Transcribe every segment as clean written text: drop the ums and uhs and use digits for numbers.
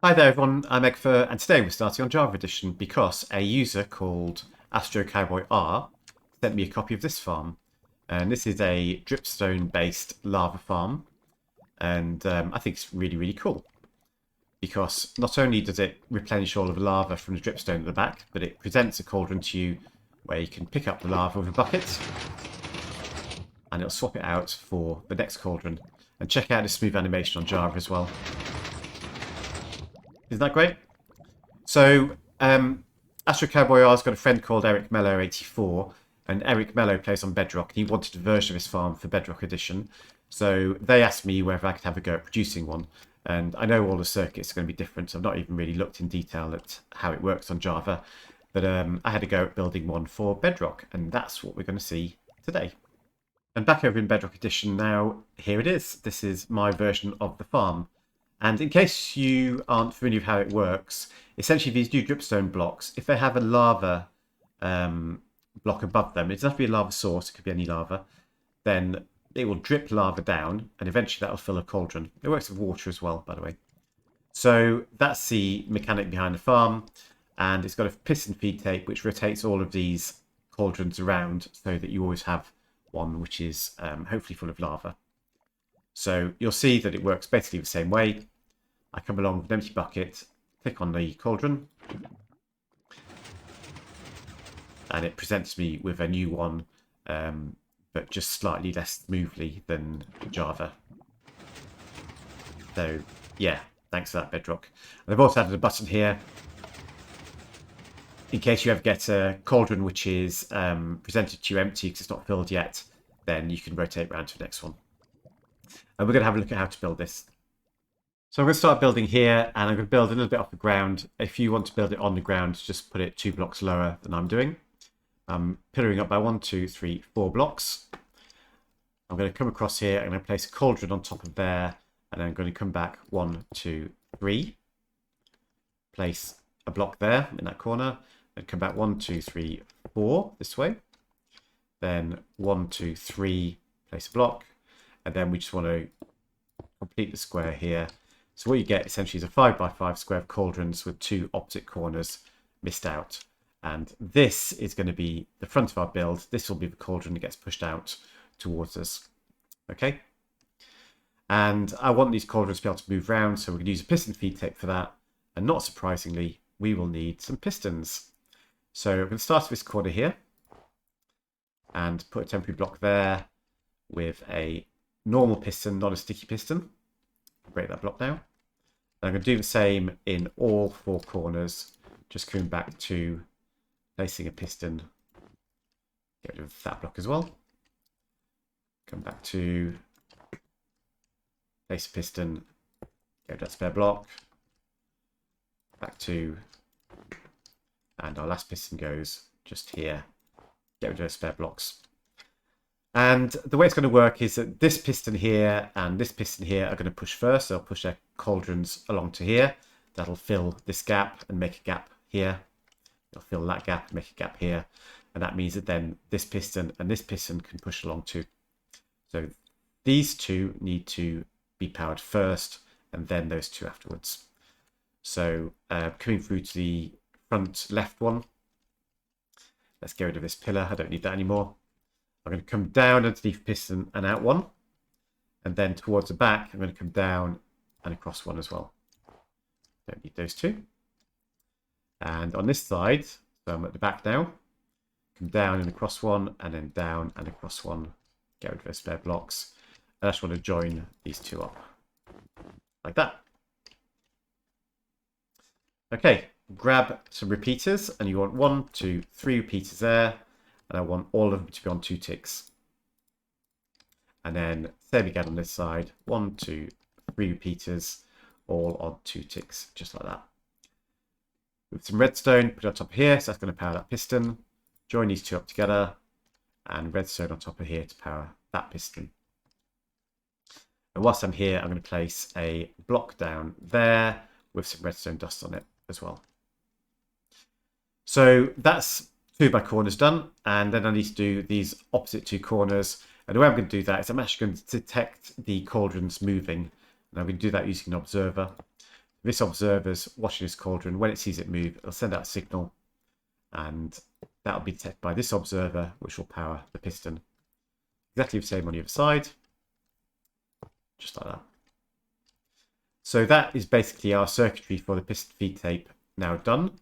Hi there everyone, I'm Eggfur and today we're starting on Java Edition because a user called astrocowboiR sent me a copy of this farm. And this is a dripstone based lava farm, and I think it's really cool because not only does it replenish all of the lava from the dripstone at the back, but it presents a cauldron to you where you can pick up the lava with a bucket and it'll swap it out for the next cauldron. And check out the smooth animation on Java as well. Isn't that great? So, astrocowboiR's got a friend called Eric Mello84, and Eric Mello plays on Bedrock, and he wanted a version of his farm for Bedrock Edition. So they asked me whether I could have a go at producing one. And I know all the circuits are going to be different, so I've not even really looked in detail at how it works on Java. But I had a go at building one for Bedrock, and that's what we're going to see today. And back over in Bedrock Edition now, here it is. This is my version of the farm. And in case you aren't familiar with how it works, essentially these new dripstone blocks, if they have a lava block above them, it doesn't have to be a lava source, it could be any lava, then it will drip lava down and eventually that'll fill a cauldron. It works with water as well, by the way. So that's the mechanic behind the farm, and it's got a piston feed tape which rotates all of these cauldrons around so that you always have one which is hopefully full of lava. So you'll see that it works basically the same way. I come along with an empty bucket, click on the cauldron, and it presents me with a new one, but just slightly less smoothly than Java. So yeah, thanks for that, Bedrock. And I've also added a button here in case you ever get a cauldron which is presented to you empty because it's not filled yet, then you can rotate around to the next one. And we're going to have a look at how to build this. So I'm going to start building here, and I'm going to build a little bit off the ground. If you want to build it on the ground, just put it 2 blocks lower than I'm doing. I'm pillaring up by 1, 2, 3, 4 blocks. I'm going to come across here, I'm going to place a cauldron on top of there, and I'm going to come back 1, 2, 3. Place a block there in that corner, and come back 1, 2, 3, 4 this way. Then 1, 2, 3, place a block, and then we just want to complete the square here. So what you get essentially is a 5x5 square of cauldrons with 2 opposite corners missed out. And this is going to be the front of our build. This will be the cauldron that gets pushed out towards us. Okay. And I want these cauldrons to be able to move around, so we're going to use a piston feed tape for that. And not surprisingly, we will need some pistons. So we're going to start at this corner here and put a temporary block there with a normal piston, not a sticky piston. Break that block now. And I'm going to do the same in all 4 corners, just coming back to placing a piston. Get rid of that block as well. Come back to place a piston, get rid of that spare block. Back to, and our last piston goes just here. Get rid of those spare blocks. And the way it's going to work is that this piston here and this piston here are going to push first. They'll push their cauldrons along to here. That'll fill this gap and make a gap here. It'll fill that gap and make a gap here. And that means that then this piston and this piston can push along too. So these two need to be powered first and then those two afterwards. So coming through to the front left one, let's get rid of this pillar. I don't need that anymore. I'm going to come down underneath piston and out one. And then towards the back, I'm going to come down and across one as well. Don't need those two. And on this side, so I'm at the back now, come down and across one, and then down and across one. Get rid of those spare blocks. And I just want to join these two up. Like that. Okay, grab some repeaters, and you want 1, 2, 3 repeaters there. And I want all of them to be on 2 ticks. And then same again on this side. 1, 2, 3 repeaters, all on 2 ticks, just like that. With some redstone, put it on top of here, so that's going to power that piston. Join these two up together, and redstone on top of here to power that piston. And whilst I'm here, I'm going to place a block down there with some redstone dust on it as well. So that's 2 of my corners done, and then I need to do these opposite 2 corners. And the way I'm going to do that is I'm actually going to detect the cauldrons moving, and I'm going to do that using an observer. This observer's watching this cauldron. When it sees it move, it'll send out a signal, and that'll be detected by this observer, which will power the piston. Exactly the same on the other side, just like that. So that is basically our circuitry for the piston feed tape now done.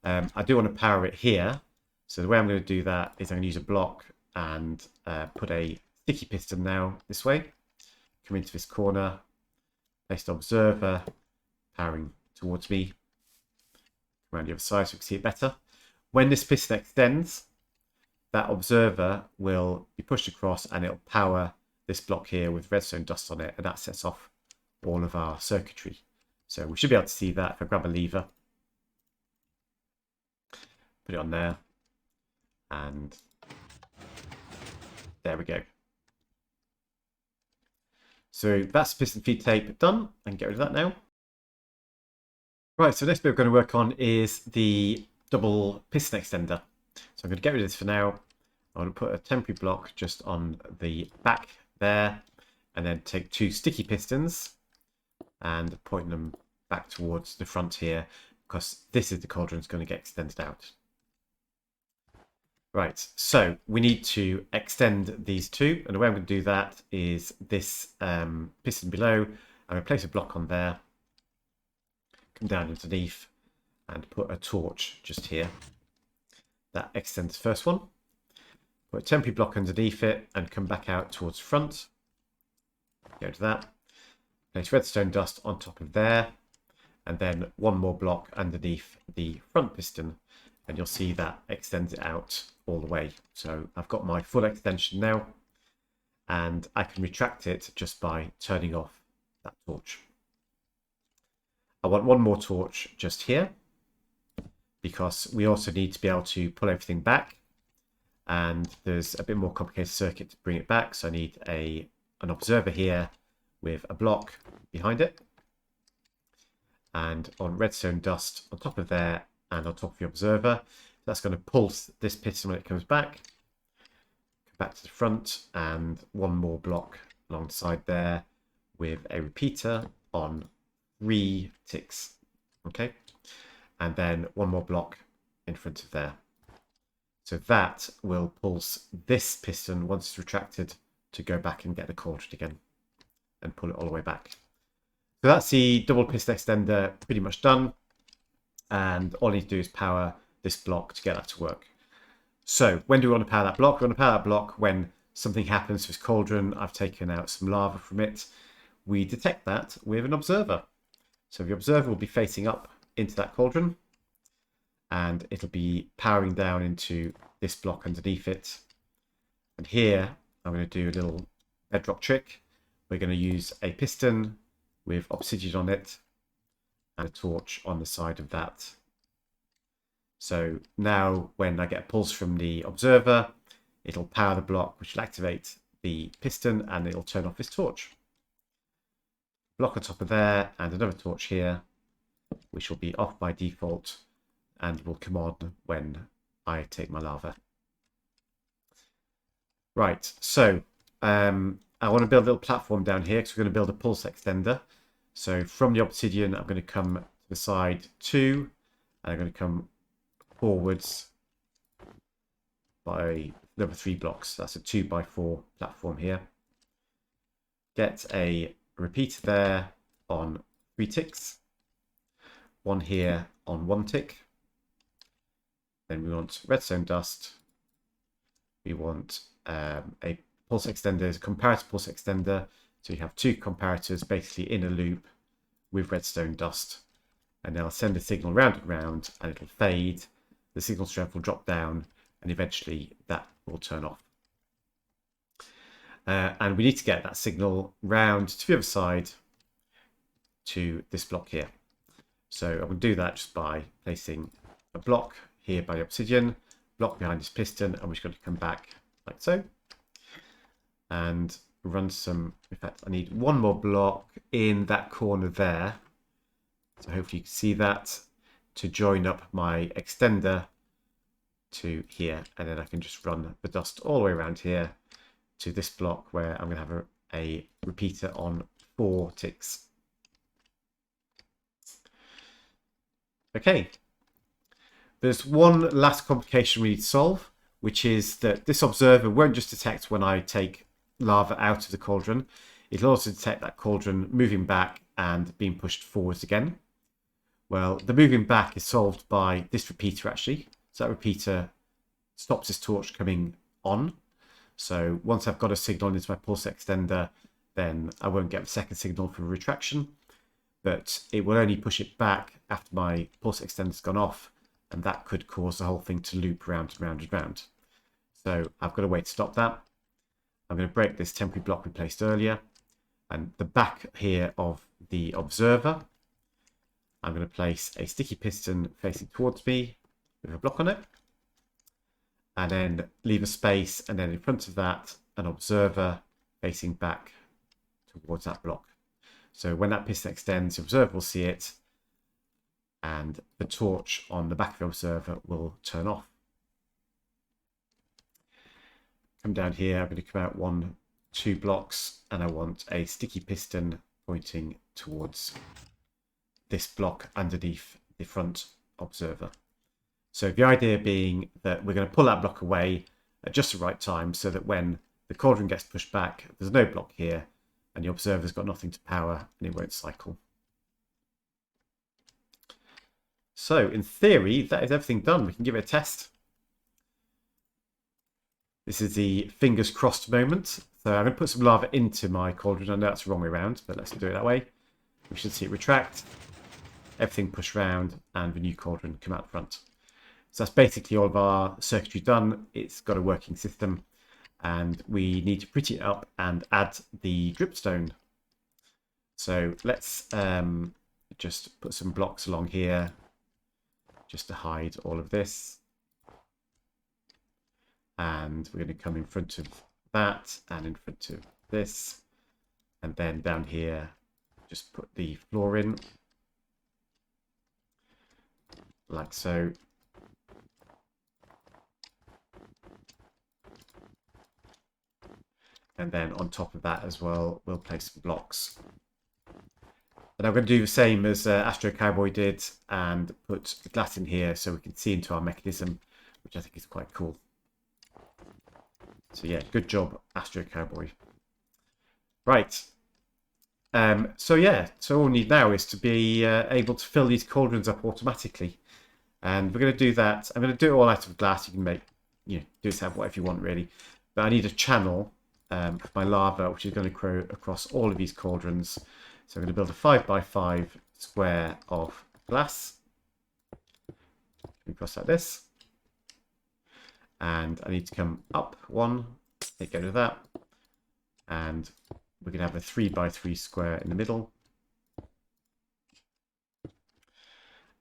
I do want to power it here. So the way I'm going to do that is I'm going to use a block and put a sticky piston now this way. Come into this corner, place the observer, powering towards me. Around the other side so we can see it better. When this piston extends, that observer will be pushed across and it'll power this block here with redstone dust on it, and that sets off all of our circuitry. So we should be able to see that if I grab a lever, put it on there, and there we go. So that's piston feed tape done. I can get rid of that now. Right, so the next bit we're going to work on is the double piston extender. So I'm going to get rid of this for now. I'm going to put a temporary block just on the back there, and then take two sticky pistons and point them back towards the front here, because this is the cauldron that's going to get extended out. Right, so we need to extend these two, and the way I'm going to do that is this piston below. I'm going to place a block on there, come down underneath, and put a torch just here. That extends the first one. Put a temporary block underneath it and come back out towards the front. Go to that. Place redstone dust on top of there, and then one more block underneath the front piston, and you'll see that extends it out all the way. So I've got my full extension now, and I can retract it just by turning off that torch. I want one more torch just here, because we also need to be able to pull everything back, and there's a bit more complicated circuit to bring it back. So I need an observer here with a block behind it, and on redstone dust on top of there and on top of the observer. That's going to pulse this piston when it comes back. Come back to the front, and one more block alongside there with a repeater on 3 ticks. Okay, and then one more block in front of there. So that will pulse this piston once it's retracted to go back and get the cauldron again and pull it all the way back. So that's the double piston extender pretty much done, and all I need to do is power this block to get that to work. So when do we want to power that block? We want to power that block when something happens to this cauldron. I've taken out some lava from it. We detect that with an observer. So the observer will be facing up into that cauldron, and it'll be powering down into this block underneath it. And here I'm going to do a little bedrock trick. We're going to use a piston with obsidian on it and a torch on the side of that. So now when I get a pulse from the observer, it'll power the block, which will activate the piston, and it'll turn off this torch. Block on top of there, and another torch here, which will be off by default and will come on when I take my lava. Right, so I want to build a little platform down here because we're going to build a pulse extender. So from the obsidian, I'm going to come to the side 2, and I'm going to come forwards by another 3 blocks. That's a 2x4 platform here. Get a repeater there on 3 ticks. One here on 1 tick. Then we want redstone dust. We want a pulse extender, a comparator pulse extender. So you have 2 comparators basically in a loop with redstone dust. And they'll send a signal round and round, and it'll fade. The signal strength will drop down, and eventually that will turn off. And we need to get that signal round to the other side to this block here. So I will do that just by placing a block here by the obsidian, block behind this piston, and we're just going to come back like so. And run some, in fact, I need one more block in that corner there. So hopefully you can see that, to join up my extender to here. And then I can just run the dust all the way around here to this block where I'm going to have a repeater on 4 ticks. Okay. There's one last complication we need to solve, which is that this observer won't just detect when I take lava out of the cauldron. It'll also detect that cauldron moving back and being pushed forwards again. Well, the moving back is solved by this repeater actually. So that repeater stops this torch coming on. So once I've got a signal into my pulse extender, then I won't get the second signal for retraction, but it will only push it back after my pulse extender's gone off, and that could cause the whole thing to loop round and round and round. So I've got a way to stop that. I'm going to break this temporary block we placed earlier, and the back here of the observer, I'm going to place a sticky piston facing towards me with a block on it, and then leave a space, and then in front of that, an observer facing back towards that block. So when that piston extends, the observer will see it, and the torch on the back of the observer will turn off. Come down here, I'm going to come out 2 blocks, and I want a sticky piston pointing towards this block underneath the front observer. So the idea being that we're going to pull that block away at just the right time so that when the cauldron gets pushed back, there's no block here and the observer's got nothing to power and it won't cycle. So in theory, that is everything done. We can give it a test. This is the fingers crossed moment. So I'm going to put some lava into my cauldron. I know that's the wrong way around, but let's do it that way. We should see it retract, everything push round, and the new cauldron come out front. So that's basically all of our circuitry done. It's got a working system, and we need to pretty it up and add the dripstone. So let's just put some blocks along here just to hide all of this. And we're going to come in front of that and in front of this. And then down here, just put the floor in like so. And then on top of that as well, we'll place some blocks. And I'm going to do the same as astrocowboiR did and put the glass in here so we can see into our mechanism, which I think is quite cool. So yeah, good job, astrocowboiR. Right. So yeah, so all we need now is to be able to fill these cauldrons up automatically. And we're going to do that. I'm going to do it all out of glass. You can make, do this out whatever you want really. But I need a channel for my lava, which is going to grow across all of these cauldrons. So I'm going to build a 5x5 square of glass. Across like this. And I need to come up 1, go to that. And we're going to have a 3x3 square in the middle.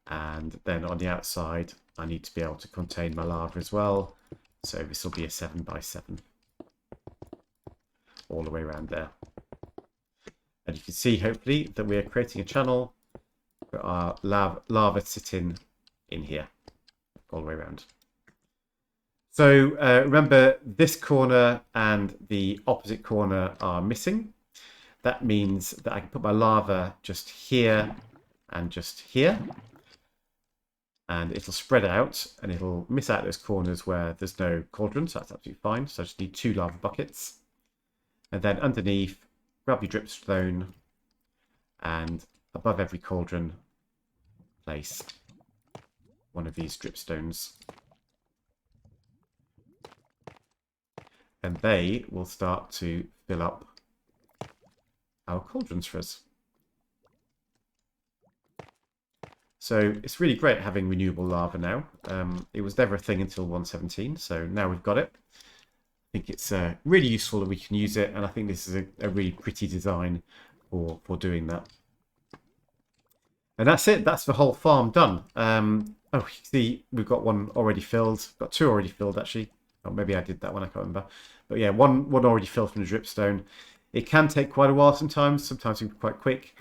And then on the outside, I need to be able to contain my lava as well. So this will be a 7x7. All the way around there. And you can see, hopefully, that we're creating a channel for our lava sitting in here. All the way around. So remember, this corner and the opposite corner are missing. That means that I can put my lava just here and just here. And it'll spread out and it'll miss out those corners where there's no cauldron. So that's absolutely fine. So I just need 2 lava buckets. And then underneath, grab your dripstone and above every cauldron, place one of these dripstones. And they will start to fill up our cauldrons for us. So it's really great having renewable lava now. It was never a thing until 1.17, so now we've got it. I think it's really useful that we can use it, and I think this is a really pretty design for doing that. And that's it. That's the whole farm done. Oh, you can see we've got one already filled. Got 2 already filled, actually. Or maybe I did that one, I can't remember. But yeah, one already filled from the dripstone. It can take quite a while sometimes. Sometimes it's quite quick.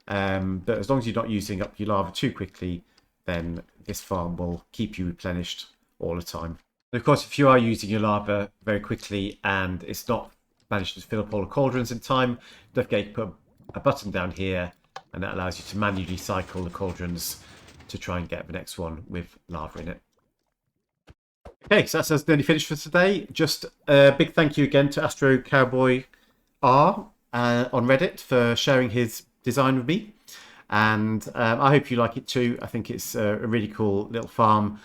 But as long as you're not using up your lava too quickly, then this farm will keep you replenished all the time. And of course, if you are using your lava very quickly and it's not managed to fill up all the cauldrons in time, don't forget to put a button down here, and that allows you to manually cycle the cauldrons to try and get the next one with lava in it. Okay, so that's nearly finished for today. Just a big thank you again to astrocowboiR on Reddit for sharing his design with me. And I hope you like it too. I think it's a really cool little farm.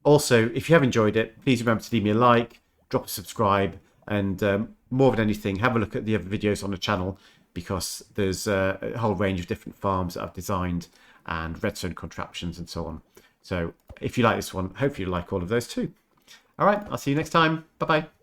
Also, if you have enjoyed it, please remember to leave me a like, drop a subscribe, and more than anything, have a look at the other videos on the channel, because there's a whole range of different farms that I've designed and redstone contraptions and so on. So if you like this one, hopefully you like all of those too. All right, I'll see you next time. Bye-bye.